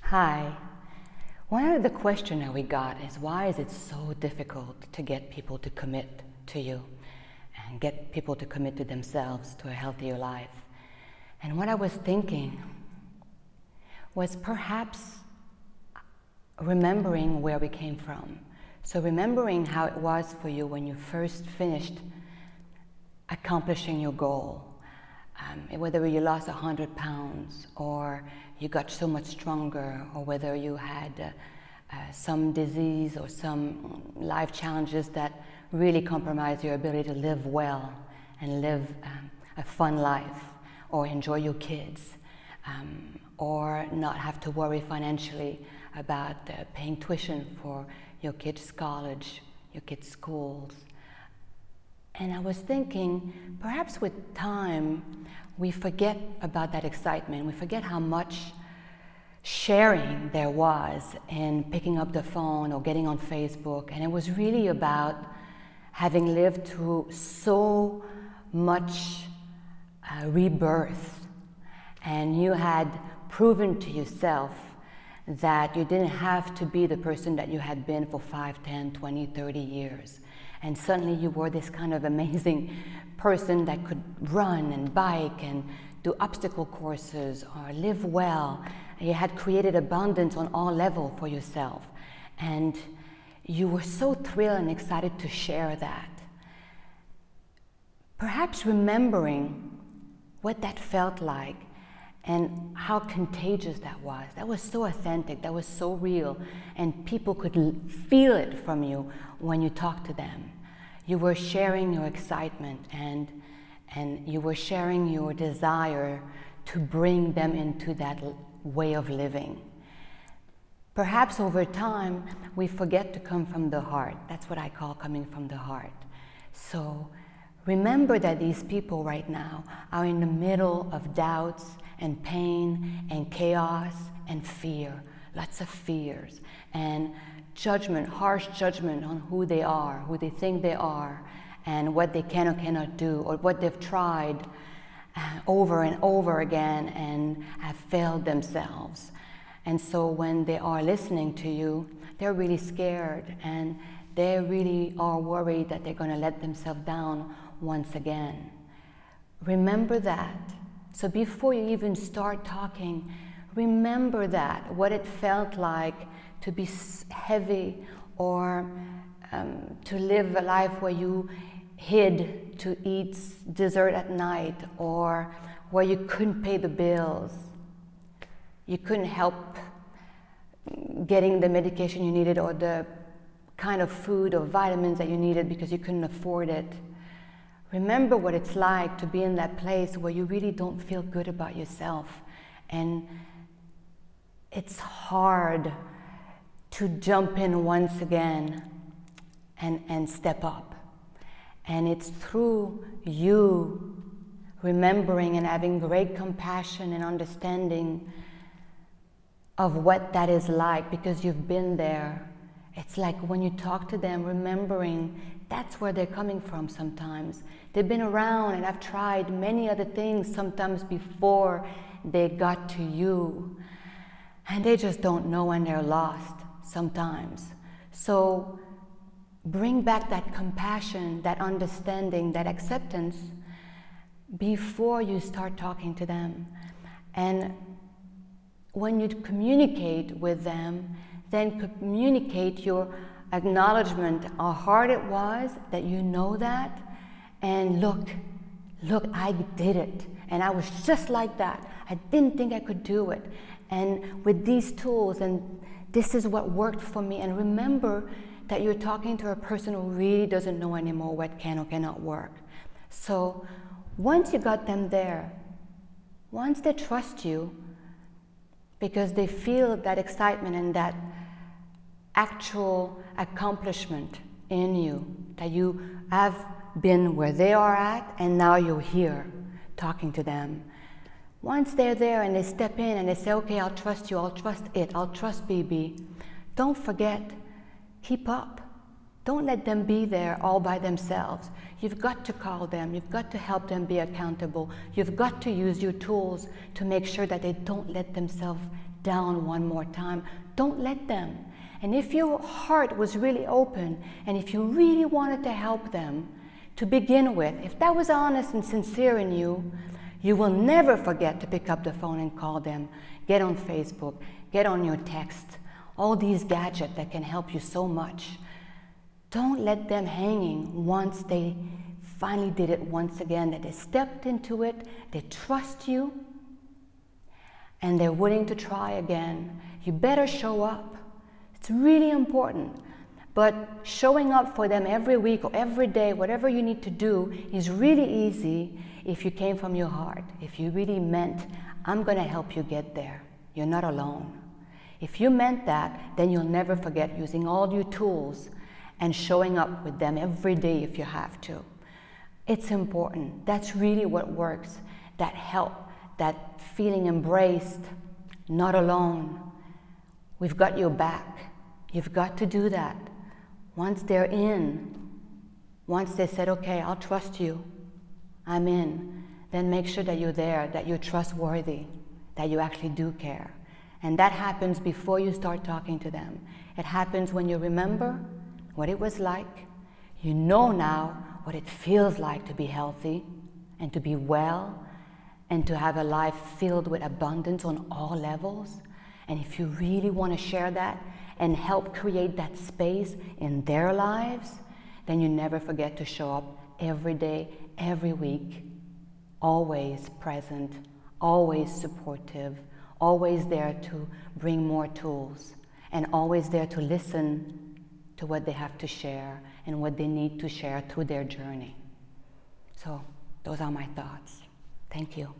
Hi. One of the questions that we got is, why is it so difficult to get people to commit to you and get people to commit to themselves, to a healthier life? And what I was thinking was perhaps remembering where we came from. So remembering how it was for you when you first finished accomplishing your goal. Whether you lost 100 pounds or you got so much stronger, or whether you had some disease or some life challenges that really compromised your ability to live well and live a fun life, or enjoy your kids, or not have to worry financially about paying tuition for your kids' college, your kids' schools. And I was thinking, perhaps with time, we forget about that excitement. We forget how much sharing there was in picking up the phone or getting on Facebook. And it was really about having lived through so much rebirth. And you had proven to yourself that you didn't have to be the person that you had been for 5, 10, 20, 30 years. And suddenly you were this kind of amazing person that could run and bike and do obstacle courses or live well. And you had created abundance on all levels for yourself. And you were so thrilled and excited to share that. Perhaps remembering what that felt like and how contagious that was. That was so authentic, that was so real, and people could feel it from you when you talked to them. You were sharing your excitement and you were sharing your desire to bring them into that way of living. Perhaps over time, we forget to come from the heart. That's what I call coming from the heart. So remember that these people right now are in the middle of doubts and pain and chaos and fear, lots of fears and judgment, harsh judgment on who they are, who they think they are, and what they can or cannot do, or what they've tried over and over again and have failed themselves. And so when they are listening to you, they're really scared and they really are worried that they're going to let themselves down once again. Remember that. So before you even start talking, remember that, what it felt like to be heavy, or to live a life where you hid to eat dessert at night, or where you couldn't pay the bills. You couldn't help getting the medication you needed or the kind of food or vitamins that you needed because you couldn't afford it. Remember what it's like to be in that place where you really don't feel good about yourself. And it's hard to jump in once again and step up. And it's through you remembering and having great compassion and understanding of what that is like, because you've been there. It's like when you talk to them, remembering that's where they're coming from sometimes. They've been around and have tried many other things sometimes before they got to you. And they just don't know when they're lost sometimes. So bring back that compassion, that understanding, that acceptance before you start talking to them. And when you communicate with them, then communicate your acknowledgement, how hard it was, that you know that, and look, I did it, and I was just like that. I didn't think I could do it. And with these tools, and this is what worked for me. And remember that you're talking to a person who really doesn't know anymore what can or cannot work. So once you got them there, once they trust you, because they feel that excitement and that actual accomplishment in you, that you have been where they are at and now you're here talking to them. Once they're there and they step in and they say, okay, I'll trust you, I'll trust it, I'll trust BB, don't forget, keep up. Don't let them be there all by themselves. You've got to call them, you've got to help them be accountable, you've got to use your tools to make sure that they don't let themselves down one more time. Don't let them. And if your heart was really open, and if you really wanted to help them to begin with, if that was honest and sincere in you, you will never forget to pick up the phone and call them, get on Facebook, get on your text, all these gadgets that can help you so much. Don't let them hanging once they finally did it once again, that they stepped into it, they trust you, and they're willing to try again. You better show up. It's really important. But showing up for them every week or every day, whatever you need to do, is really easy if you came from your heart. If you really meant, I'm going to help you get there. You're not alone. If you meant that, then you'll never forget using all your tools and showing up with them every day if you have to. It's important. That's really what works. That help, that feeling embraced, not alone. We've got your back. You've got to do that. Once they're in, once they said, okay, I'll trust you, I'm in, then make sure that you're there, that you're trustworthy, that you actually do care. And that happens before you start talking to them. It happens when you remember what it was like. You know now what it feels like to be healthy and to be well and to have a life filled with abundance on all levels. And if you really want to share that and help create that space in their lives, then you never forget to show up every day, every week, always present, always supportive, always there to bring more tools, and always there to listen to what they have to share and what they need to share through their journey. So those are my thoughts. Thank you.